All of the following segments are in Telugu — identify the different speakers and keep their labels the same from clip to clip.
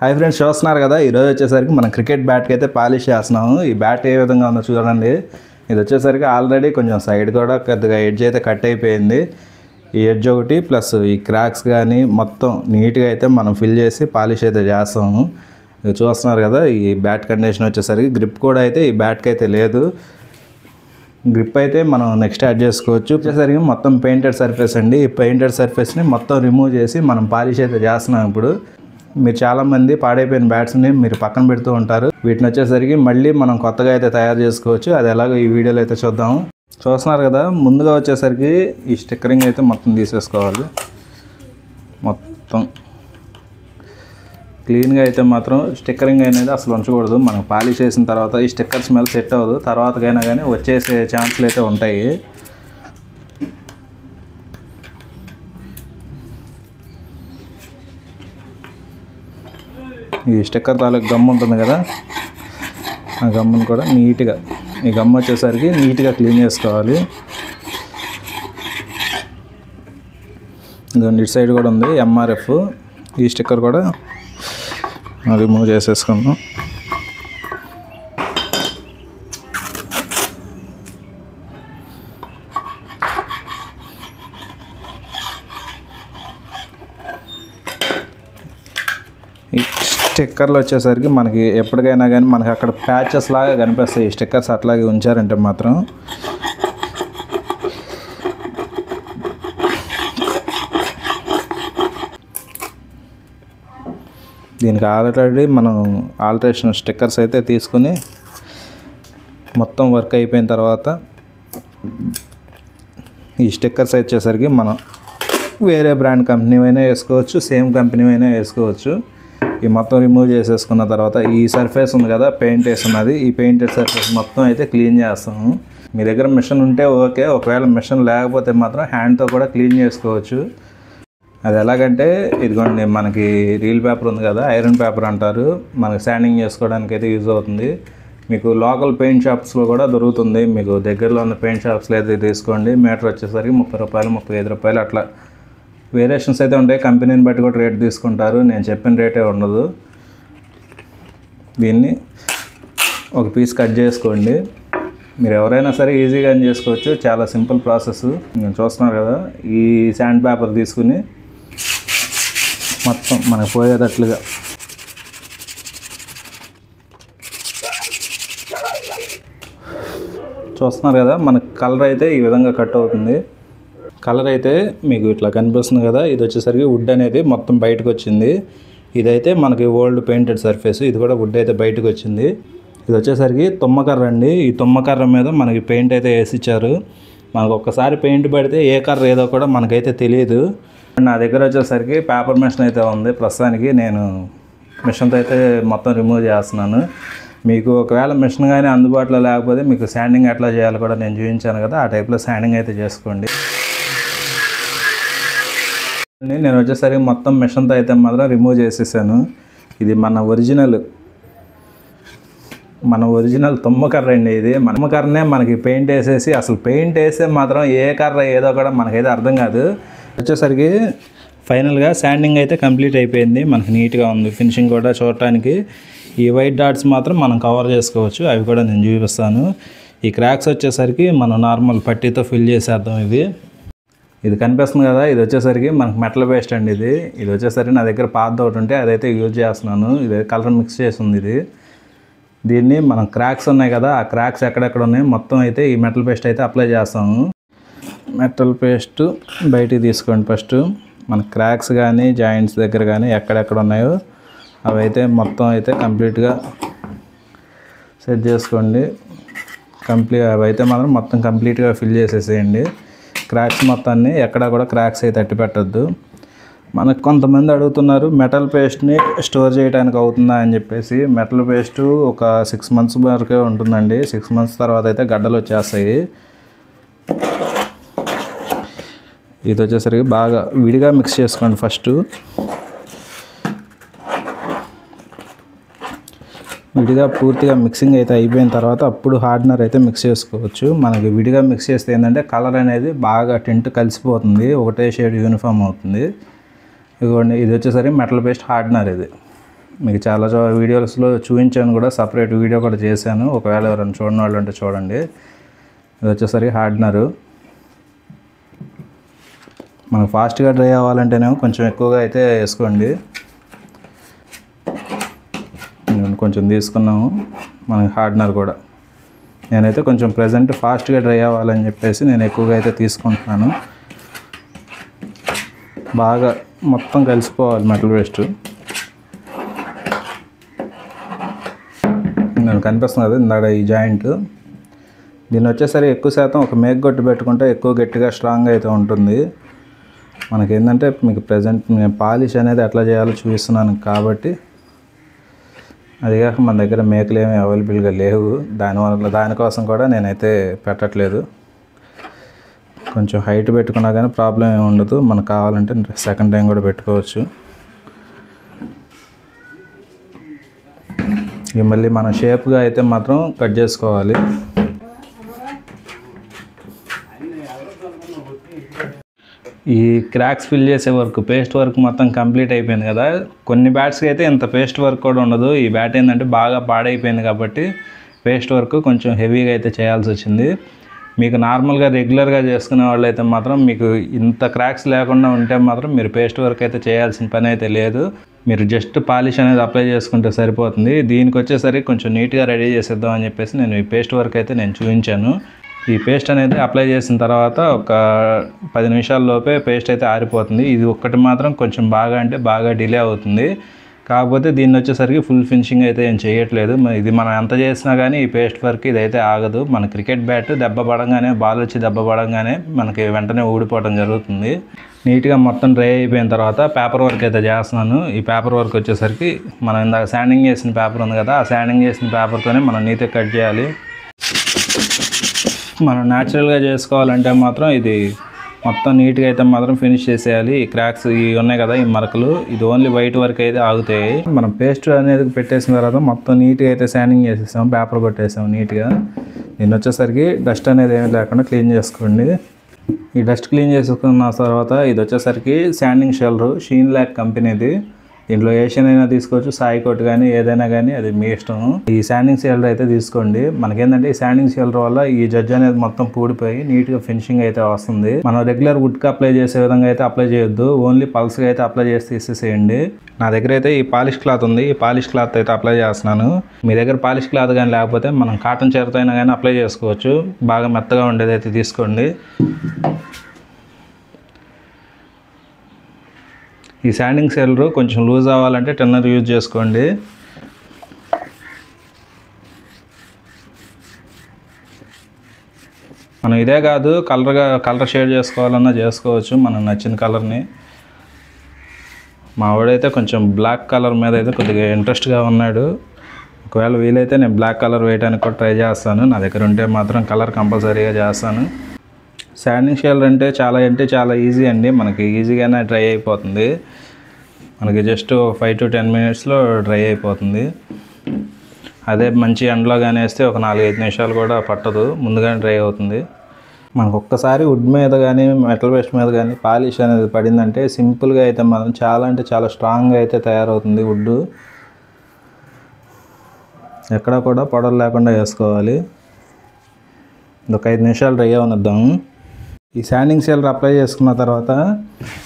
Speaker 1: హాయ్ ఫ్రెండ్స్, చూస్తున్నారు కదా. ఈరోజు వచ్చేసరికి మనం క్రికెట్ బ్యాట్కి అయితే పాలిష్ చేస్తున్నాము. ఈ బ్యాట్ ఏ విధంగా ఉందో చూడండి. ఇది వచ్చేసరికి ఆల్రెడీ కొంచెం సైడ్ కూడా కొద్దిగా ఎడ్జ్ అయితే కట్ అయిపోయింది. ఈ ఎడ్జ్ ఒకటి ప్లస్ ఈ క్రాక్స్ కానీ మొత్తం నీట్గా అయితే మనం ఫిల్ చేసి పాలిష్ అయితే చేస్తాము. ఇది చూస్తున్నారు కదా. ఈ బ్యాట్ కండిషన్ వచ్చేసరికి గ్రిప్ కూడా అయితే ఈ బ్యాట్కి అయితే లేదు. గ్రిప్ అయితే మనం నెక్స్ట్ యాడ్ చేసుకోవచ్చు. వచ్చేసరికి మొత్తం పెయింటెడ్ సర్ఫేస్ అండి. ఈ పెయింటెడ్ సర్ఫేస్ని మొత్తం రిమూవ్ చేసి మనం పాలిష్ అయితే చేస్తున్నాం. ఇప్పుడు మీరు చాలామంది పాడైపోయిన బ్యాట్స్ని మీరు పక్కన పెడుతూ ఉంటారు. వీటిని వచ్చేసరికి మళ్ళీ మనం కొత్తగా అయితే తయారు చేసుకోవచ్చు. అది ఎలాగో ఈ వీడియోలో అయితే చూద్దాము. చూస్తున్నారు కదా. ముందుగా వచ్చేసరికి ఈ స్టిక్కరింగ్ అయితే మొత్తం తీసేసుకోవాలి. మొత్తం క్లీన్గా అయితే మాత్రం స్టిక్కరింగ్ అనేది అసలు ఉంచకూడదు. మనం పాలిష్ చేసిన తర్వాత ఈ స్టిక్కర్ స్మెల్ సెట్ అవ్వదు. తర్వాతకైనా కానీ వచ్చేసే ఛాన్సులు అయితే ఉంటాయి. ఈ స్టిక్కర్ తాలూకు గమ్ ఉంటుంది కదా, ఆ గమ్మును కూడా నీట్గా ఈ గమ్ వచ్చేసరికి నీట్గా క్లీన్ చేసుకోవాలి. ఇదిగోండి, ఇటు సైడ్ కూడా ఉంది ఎంఆర్ఎఫ్. ఈ స్టిక్కర్ కూడా రిమూవ్ చేసేసుకుందాం. ఈ స్టిక్కర్లు వచ్చేసరికి మనకి ఎప్పటికైనా కానీ మనకి అక్కడ ప్యాచెస్ లాగా కనిపిస్తాయి. ఈ స్టిక్కర్స్ అట్లాగే ఉంచారంటే మాత్రం దీనికి ఆల్రెడీ మనం ఆల్టరేషన్ స్టిక్కర్స్ అయితే తీసుకుని మొత్తం వర్క్ అయిపోయిన తర్వాత ఈ స్టిక్కర్స్ వచ్చేసరికి మనం వేరే బ్రాండ్ కంపెనీ అయినా వేసుకోవచ్చు, సేమ్ కంపెనీ అయినా వేసుకోవచ్చు. ఈ మొత్తం రిమూవ్ చేసేసుకున్న తర్వాత ఈ సర్ఫేస్ ఉంది కదా, పెయింట్ వేస్తున్నది, ఈ పెయింటెడ్ సర్ఫేస్ మొత్తం అయితే క్లీన్ చేస్తాము. మీ దగ్గర మిషన్ ఉంటే ఓకే, ఒకవేళ మిషన్ లేకపోతే మాత్రం హ్యాండ్తో కూడా క్లీన్ చేసుకోవచ్చు. అది ఎలాగంటే ఇదిగోండి, మనకి రీల్ పేపర్ ఉంది కదా, ఐరన్ పేపర్ అంటారు, మనకి శాండింగ్ చేసుకోవడానికి అయితే యూజ్ అవుతుంది. మీకు లోకల్ పెయింట్ షాప్స్లో కూడా దొరుకుతుంది. మీకు దగ్గరలో ఉన్న పెయింట్ షాప్స్లో అయితే తీసుకోండి. మీటర్ వచ్చేసరికి 30 రూపాయలు 35 రూపాయలు అట్లా వేరియేషన్స్ అయితే ఉంటాయి. కంపెనీని బట్టి కూడా రేట్ తీసుకుంటారు. నేను చెప్పిన రేటే ఉండదు. దీన్ని ఒక పీస్ కట్ చేసుకోండి. మీరు ఎవరైనా సరే ఈజీగా చేసుకోవచ్చు. చాలా సింపుల్ ప్రాసెస్. నేను చూస్తున్నారు కదా. ఈ శాండ్ పేపర్ తీసుకుని మొత్తం మనకు పోయేటట్లుగా చూస్తున్నారు కదా. మనకు కలర్ అయితే ఈ విధంగా కట్ అవుతుంది. కలర్ అయితే మీకు ఇట్లా కనిపిస్తుంది కదా. ఇది వచ్చేసరికి వుడ్ అనేది మొత్తం బయటకు వచ్చింది. ఇదైతే మనకి ఓల్డ్ పెయింటెడ్ సర్ఫేస్. ఇది కూడా వుడ్ అయితే బయటకు వచ్చింది. ఇది వచ్చేసరికి తుమ్మకర్ర అండి. ఈ తుమ్మకర్ర మీద మనకి పెయింట్ అయితే వేసిచ్చారు. మనకు ఒక్కసారి పెయింట్ పడితే ఏ కర్ర ఏదో కూడా మనకైతే తెలియదు. నా దగ్గర వచ్చేసరికి పేపర్ మిషన్ అయితే ఉంది. ప్రస్తుతానికి నేను మిషన్తో అయితే మొత్తం రిమూవ్ చేస్తున్నాను. మీకు ఒకవేళ మిషన్ కానీ అందుబాటులో లేకపోతే మీకు శాండింగ్ ఎట్లా చేయాలో కూడా నేను చూపించాను కదా, ఆ టైప్లో శాండింగ్ అయితే చేసుకోండి. నేను వచ్చేసరికి మొత్తం మిషన్తో అయితే మాత్రం రిమూవ్ చేసేసాను. ఇది మన ఒరిజినల్ తుమ్మకర్ర అండి. ఇది మన తుమ్మకర్రనే మనకి పెయింట్ వేసేసి, అసలు పెయింట్ వేస్తే మాత్రం ఏ కర్ర ఏదో కూడా మనకైతే అర్థం కాదు. వచ్చేసరికి ఫైనల్గా శాండింగ్ అయితే కంప్లీట్ అయిపోయింది. మనకి నీట్గా ఉంది ఫినిషింగ్ కూడా చూడటానికి. ఈ వైట్ డాట్స్ మాత్రం మనం కవర్ చేసుకోవచ్చు. అవి కూడా నేను చూపిస్తాను. ఈ క్రాక్స్ వచ్చేసరికి మనం నార్మల్ పట్టీతో ఫిల్ చేసేద్దాం. ఇది కనిపిస్తుంది కదా. ఇది వచ్చేసరికి మనకు మెటల్ పేస్ట్ అండి. ఇది వచ్చేసరికి నా దగ్గర పాత ఒకటి ఉంటే అదైతే యూజ్ చేస్తున్నాను. ఇది కలర్ మిక్స్ చేసి ఉంది. దీన్ని మనం క్రాక్స్ ఉన్నాయి కదా, ఆ క్రాక్స్ ఎక్కడెక్కడ ఉన్నాయి మొత్తం అయితే ఈ మెటల్ పేస్ట్ అయితే అప్లై చేస్తాము. మెటల్ పేస్ట్ బయటికి తీసుకోండి. ఫస్ట్ మన క్రాక్స్ కానీ జాయింట్స్ దగ్గర కానీ ఎక్కడెక్కడ ఉన్నాయో అవి అయితే మొత్తం అయితే కంప్లీట్గా సెట్ చేసుకోండి. అవి అయితే మాత్రం మొత్తం కంప్లీట్గా ఫిల్ చేసేసేయండి. క్రాక్స్ మొత్తాన్ని ఎక్కడా కూడా క్రాక్స్ అయితే అట్టి పెట్టద్దు. మనకు కొంతమంది అడుగుతున్నారు మెటల్ పేస్ట్ని స్టోర్ చేయడానికి అవుతుందా అని చెప్పేసి. మెటల్ పేస్ట్ ఒక 6 months వరకే ఉంటుందండి. 6 months తర్వాత అయితే గడ్డలు వచ్చేస్తాయి. ఇది వచ్చేసరికి బాగా విడిగా మిక్స్ చేసుకోండి. ఫస్ట్ విడిగా పూర్తిగా మిక్సింగ్ అయితే అయిపోయిన తర్వాత అప్పుడు హార్డ్నర్ అయితే మిక్స్ చేసుకోవచ్చు. మనకి విడిగా మిక్స్ చేస్తే ఏంటంటే కలర్ అనేది బాగా టింట్ కలిసిపోతుంది, ఒకటే షేడ్ యూనిఫామ్ అవుతుంది. ఇదిగోండి, ఇది వచ్చేసరికి మెటల్ పేస్ట్ హార్డ్నర్. మీకు చాలా వీడియోస్లో చూపించాను కూడా, సపరేట్ వీడియో కూడా చేశాను. ఒకవేళ ఎవరైనా చూడని వాళ్ళు ఉంటే చూడండి. ఇది వచ్చేసరికి హార్డ్నరు. మనకు ఫాస్ట్గా డ్రై అవ్వాలంటేనేమో కొంచెం ఎక్కువగా అయితే వేసుకోండి. కొంచెం తీసుకున్నాము మనకి హార్డ్నర్ కూడా. నేనైతే కొంచెం ప్రజెంట్ ఫాస్ట్గా డ్రై అవ్వాలని చెప్పేసి నేను ఎక్కువగా అయితే తీసుకుంటున్నాను. బాగా మొత్తం కలిసిపోవాలి మెటల్ పేస్ట్. నేను కనిపిస్తుంది కదా ఇందాక ఈ జాయింట్, దీన్ని వచ్చేసరికి ఎక్కువ శాతం ఒక మేగ్గొట్టు పెట్టుకుంటే ఎక్కువ గట్టిగా స్ట్రాంగ్ అయితే ఉంటుంది. మనకి ఏంటంటే మీకు ప్రజెంట్ నేను పాలిష్ అనేది ఎట్లా చేయాలో చూపిస్తున్నాను కాబట్టి, అదిగాక మన దగ్గర మేకలు ఏమీ అవైలబుల్గా లేవు, దానికోసం కూడా నేనైతే పెట్టట్లేదు. కొంచెం హైట్ పెట్టుకున్నా కానీ ప్రాబ్లం ఏమి ఉండదు. మనకు కావాలంటే సెకండ్ టైం కూడా పెట్టుకోవచ్చు. ఇక మళ్ళీ మన షేప్గా అయితే మాత్రం కట్ చేసుకోవాలి. ఈ క్రాక్స్ ఫిల్ చేసే వర్క్, పేస్ట్ వర్క్ మొత్తం కంప్లీట్ అయిపోయింది కదా. కొన్ని బ్యాట్స్కి అయితే ఇంత పేస్ట్ వర్క్ కూడా ఉండదు. ఈ బ్యాట్ ఏంటంటే బాగా పాడైపోయింది కాబట్టి పేస్ట్ వర్క్ కొంచెం హెవీగా అయితే చేయాల్సి వచ్చింది. మీకు నార్మల్గా రెగ్యులర్గా చేసుకునే వాళ్ళు అయితే మాత్రం మీకు ఇంత క్రాక్స్ లేకుండా ఉంటే మాత్రం మీరు పేస్ట్ వర్క్ అయితే చేయాల్సిన పని అయితే లేదు. మీరు జస్ట్ పాలిష్ అనేది అప్లై చేసుకుంటే సరిపోతుంది. దీనికి వచ్చేసరికి కొంచెం నీట్గా రెడీ చేసేద్దాం అని చెప్పేసి నేను ఈ పేస్ట్ వర్క్ అయితే నేను చూపించాను. ఈ పేస్ట్ అనేది అప్లై చేసిన తర్వాత ఒక 10 నిమిషాల లోపే పేస్ట్ అయితే ఆరిపోతుంది. ఇది ఒక్కటి మాత్రం కొంచెం బాగా డిలే అవుతుంది. కాకపోతే దీన్ని వచ్చేసరికి ఫుల్ ఫినిషింగ్ అయితే ఏం చేయట్లేదు. ఇది మనం ఎంత చేసినా కానీ ఈ పేస్ట్ వర్క్ ఇదైతే ఆగదు. మన క్రికెట్ బ్యాట్ దెబ్బ పడంగానే, బాల్ వచ్చి దెబ్బ పడంగానే మనకి వెంటనే ఊడిపోవడం జరుగుతుంది. నీట్గా మొత్తం డ్రై అయిపోయిన తర్వాత పేపర్ వర్క్ అయితే చేస్తున్నాను. ఈ పేపర్ వర్క్ వచ్చేసరికి మనం ఇందాక శాండింగ్ చేసిన పేపర్ ఉంది కదా, ఆ శాండింగ్ చేసిన పేపర్తోనే మనం నీట్గా కట్ చేయాలి. మనం న్యాచురల్గా చేసుకోవాలంటే మాత్రం ఇది మొత్తం నీట్గా అయితే మాత్రం ఫినిష్ చేసేయాలి. ఈ క్రాక్స్ ఇవి ఉన్నాయి కదా, ఈ మరకలు, ఇది ఓన్లీ వైట్ వర్క్ అయితే ఆగుతాయి. మనం పేస్ట్ అనేది పెట్టేసిన తర్వాత మొత్తం నీట్గా అయితే శాండింగ్ చేసేసాం, పేపర్ కొట్టేసాం నీట్గా. దీన్ని వచ్చేసరికి డస్ట్ అనేది ఏమీ లేకుండా క్లీన్ చేసుకోండి. ఈ డస్ట్ క్లీన్ చేసుకున్న తర్వాత ఇది వచ్చేసరికి శాండింగ్ షెల్లర్, షీన్ ల్యాక్ కంపెనీది. దీంట్లో ఏషియన్ అయినా తీసుకోవచ్చు, సాయి కోట్ కానీ ఏదైనా కానీ అది మీ ఇష్టం. ఈ శాండింగ్ షెల్లర్ అయితే తీసుకోండి. మనకేంటంటే ఈ శాండింగ్ షెల్లర్ వల్ల ఈ జడ్జ్ అనేది మొత్తం పూడిపోయి నీట్గా ఫినిషింగ్ అయితే వస్తుంది. మనం రెగ్యులర్ వుడ్కి అప్లై చేసే విధంగా అయితే అప్లై చేయొద్దు, ఓన్లీ పల్స్గా అయితే అప్లై చేసి తీసేసేయండి. నా దగ్గర అయితే ఈ పాలిష్ క్లాత్ ఉంది, ఈ పాలిష్ క్లాత్ అయితే అప్లై చేస్తున్నాను. మీ దగ్గర పాలిష్ క్లాత్ కానీ లేకపోతే మనం కాటన్ చీరతో అయినా కానీ అప్లై చేసుకోవచ్చు. బాగా మెత్తగా ఉండేది అయితే తీసుకోండి. ఈ శాండింగ్ షెల్లర్ కొంచెం లూజ్ అవ్వాలంటే టెన్నర్ యూజ్ చేసుకోండి. మనం ఇదే కాదు కలర్ షేడ్ చేసుకోవాలన్నా చేసుకోవచ్చు మనం నచ్చిన కలర్ని. మా వాడైతే కొంచెం బ్లాక్ కలర్ మీద అయితే కొద్దిగా ఇంట్రెస్ట్గా ఉన్నాడు. ఒకవేళ వీలైతే నేను బ్లాక్ కలర్ వేయడానికి కూడా ట్రై చేస్తాను. నా దగ్గర ఉంటే మాత్రం కలర్ కంపల్సరీగా చేస్తాను. శాండింగ్ షెల్లర్ అంటే చాలా ఈజీ అండి. మనకి ఈజీగానే డ్రై అయిపోతుంది. మనకి జస్ట్ 5 to 10 మినిట్స్లో డ్రై అయిపోతుంది. అదే మంచి ఎండలో కానీ వేస్తే ఒక 4-5 నిమిషాలు కూడా పట్టదు, ముందుగానే డ్రై అవుతుంది. మనకు ఒక్కసారి వుడ్ మీద కానీ మెటల్ పేస్ట్ మీద కానీ పాలిష్ అనేది పడిందంటే సింపుల్గా అయితే మనం చాలా స్ట్రాంగ్గా అయితే తయారవుతుంది వుడ్. ఎక్కడ కూడా పొడలు లేకుండా వేసుకోవాలి. ఒక 5 నిమిషాలు డ్రై అవనిద్దాం. ఈ శాండింగ్ షెల్లర్ అప్లై చేసుకున్న తర్వాత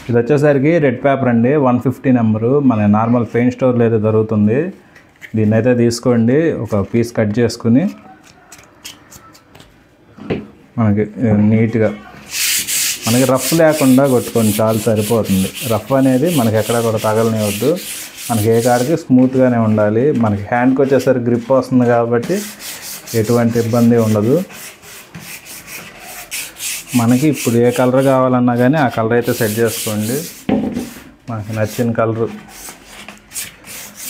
Speaker 1: ఇది వచ్చేసరికి రెడ్ పేపర్ అండి, 150 నెంబరు. మన నార్మల్ పెయింట్ స్టోర్లో అయితే దొరుకుతుంది. దీన్ని అయితే తీసుకోండి, ఒక పీస్ కట్ చేసుకుని మనకి నీట్గా మనకి రఫ్ లేకుండా కొట్టుకొని చాలు సరిపోతుంది. రఫ్ అనేది మనకి ఎక్కడ కూడా తగలనివద్దు. మనకి ఏ కాడికి స్మూత్గానే ఉండాలి. మనకి హ్యాండ్కి వచ్చేసరికి గ్రిప్ వస్తుంది కాబట్టి ఎటువంటి ఇబ్బంది ఉండదు. మనకి ఇప్పుడు ఏ కలర్ కావాలన్నా కానీ ఆ కలర్ అయితే సెట్ చేసుకోండి, మనకి నచ్చిన కలరు.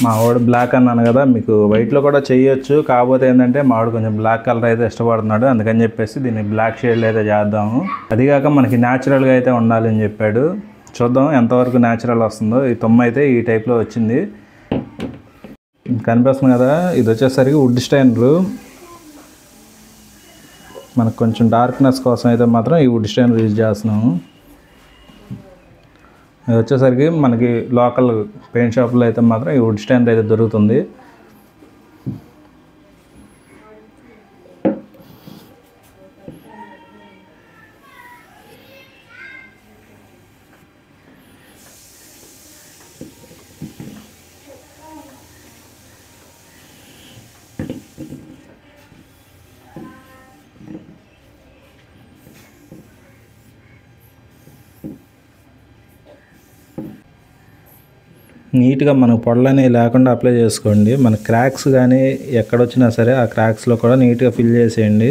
Speaker 1: మా వాడు బ్లాక్ అన్నాను కదా, మీకు వైట్లో కూడా చేయొచ్చు. కాకపోతే ఏంటంటే మా వాడు కొంచెం బ్లాక్ కలర్ అయితే ఇష్టపడుతున్నాడు, అందుకని చెప్పేసి దీన్ని బ్లాక్ షేడ్లో అయితే చేద్దాము. అదిగాక మనకి న్యాచురల్గా అయితే ఉండాలని చెప్పాడు. చూద్దాం ఎంతవరకు న్యాచురల్ వస్తుందో. ఈ తొమ్మ అయితే ఈ టైప్లో వచ్చింది, కనిపిస్తుంది కదా. ఇది వచ్చేసరికి వుడ్ స్టైనరు. మనకు కొంచెం డార్క్నెస్ కోసం అయితే మాత్రం ఈ వుడ్ స్టైనర్ యూజ్ చేస్తున్నాము. ఇది వచ్చేసరికి మనకి లోకల్ పెయింట్ షాప్లో అయితే మాత్రం ఈ వుడ్ స్టాండ్ అయితే దొరుకుతుంది. నీట్గా మనకు పొడలనే లేకుండా అప్లై చేసుకోండి. మన క్రాక్స్ కానీ ఎక్కడొచ్చినా సరే ఆ క్రాక్స్లో కూడా నీట్గా ఫిల్ చేసేయండి.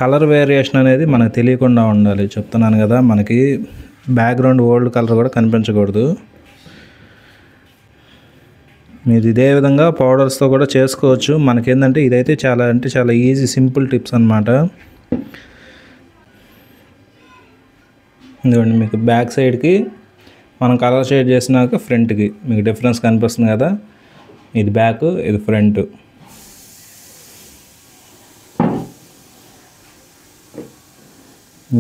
Speaker 1: కలర్ వేరియేషన్ అనేది మనకు తెలియకుండా ఉండాలి. చెప్తున్నాను కదా, మనకి బ్యాక్గ్రౌండ్ ఓల్డ్ కలర్ కూడా కనిపించకూడదు. మీరు ఇదే విధంగా పౌడర్స్తో కూడా చేసుకోవచ్చు. మనకేంటంటే ఇదైతే చాలా ఈజీ సింపుల్ టిప్స్ అన్నమాట. ఇదిగోండి, మీకు బ్యాక్ సైడ్కి మనం కలర్ షేడ్ చేసినాక ఫ్రంట్కి మీకు డిఫరెన్స్ కనిపిస్తుంది కదా, ఇది బ్యాక్ ఇది ఫ్రంట్.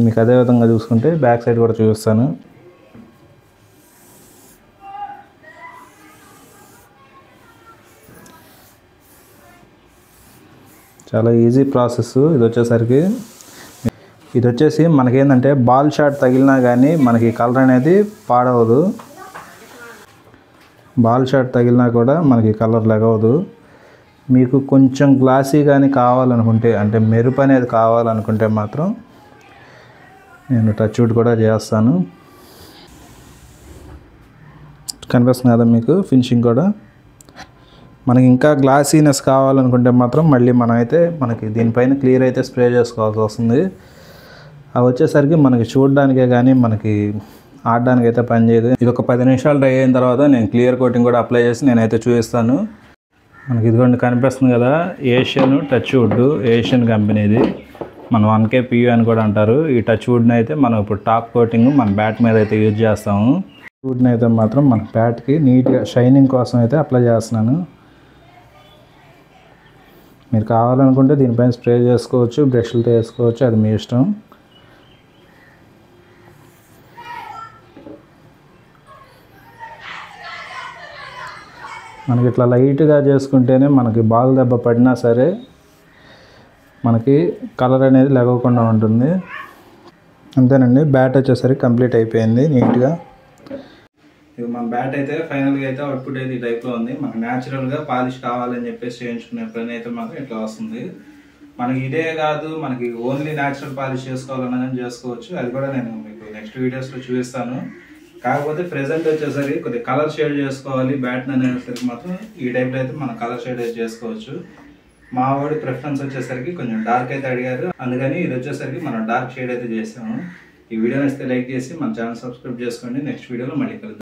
Speaker 1: మీకు అదే విధంగా చూసుకుంటే బ్యాక్ సైడ్ కూడా చూపిస్తాను. చాలా ఈజీ ప్రాసెస్. ఇది వచ్చేసి మనకేంటంటే బాల్ షాట్ తగిలినా కానీ మనకి కలర్ అనేది పాడవదు. బాల్ షాట్ తగిలినా కూడా మనకి కలర్ లెగవదు. మీకు కొంచెం గ్లాసీ కానీ కావాలనుకుంటే, అంటే మెరుపు అనేది కావాలనుకుంటే మాత్రం నేను టచ్ వుడ్ కూడా చేస్తాను. కనిపిస్తుంది కదా మీకు ఫినిషింగ్ కూడా. మనకి ఇంకా గ్లాసీనెస్ కావాలనుకుంటే మాత్రం మళ్ళీ మనకి దీనిపైన క్లియర్ అయితే స్ప్రే చేసుకోవాల్సి వస్తుంది. అవి వచ్చేసరికి మనకి చూడడానికే కానీ మనకి ఆడడానికి అయితే పనిచేయదు. ఇది ఒక 10 నిమిషాలు డ్రై అయిన తర్వాత నేను క్లియర్ కోటింగ్ కూడా అప్లై చేసి నేనైతే చూపిస్తాను. మనకి ఇదిగోండి కనిపిస్తుంది కదా, ఏషియన్ టచ్ వుడ్, ఏషియన్ కంపెనీది. మనం 1K PU అని కూడా అంటారు. ఈ టచ్ వుడ్ని అయితే మనం ఇప్పుడు టాప్ కోటింగ్ మన బ్యాట్ మీద అయితే యూజ్ చేస్తాము. వుడ్ని అయితే మాత్రం మన బ్యాట్కి నీట్గా షైనింగ్ కోసం అయితే అప్లై చేస్తున్నాను. మీరు కావాలనుకుంటే దీనిపైన స్ప్రే చేసుకోవచ్చు, బ్రష్లతో వేసుకోవచ్చు, అది మీ ఇష్టం. మనకి ఇట్లా లైట్గా చేసుకుంటేనే మనకి బాల్ దెబ్బ పడినా సరే మనకి కలర్ అనేది లేకుండా ఉంటుంది. అంతేనండి, బ్యాట్ వచ్చేసరికి కంప్లీట్ అయిపోయింది నీట్గా. ఇక మన బ్యాట్ అయితే ఫైనల్గా అయితే అవుట్పుట్ అయితే ఈ టైప్లో ఉంది. మనకు న్యాచురల్గా పాలిష్ కావాలని చెప్పేసి చేయించుకునే పని అయితే మాత్రం ఇట్లా వస్తుంది. మనకి ఇదే కాదు, మనకి ఓన్లీ న్యాచురల్ పాలిష్ చేసుకోవాలన్నా చేసుకోవచ్చు. అది కూడా నేను మీకు నెక్స్ట్ వీడియోస్లో చూపిస్తాను. కాకపోతే ప్రెజెంట్ వచ్చేసరికి కొద్దిగా కలర్ షేడ్ చేసుకోవాలి బ్యాట్ అనేసరికి మాత్రం ఈ టైప్లో అయితే మనం కలర్ షేడ్ అయితే చేసుకోవచ్చు. మా వాడి ప్రిఫరెన్స్ వచ్చేసరికి కొంచెం డార్క్ అయితే అడిగారు, అందుకని ఇది వచ్చేసరికి మనం డార్క్ షేడ్ అయితే చేసాము. ఈ వీడియో నచ్చితే లైక్ చేసి మన ఛానల్ సబ్స్క్రైబ్ చేసుకోండి. నెక్స్ట్ వీడియోలో మళ్ళీ కలుద్దాం.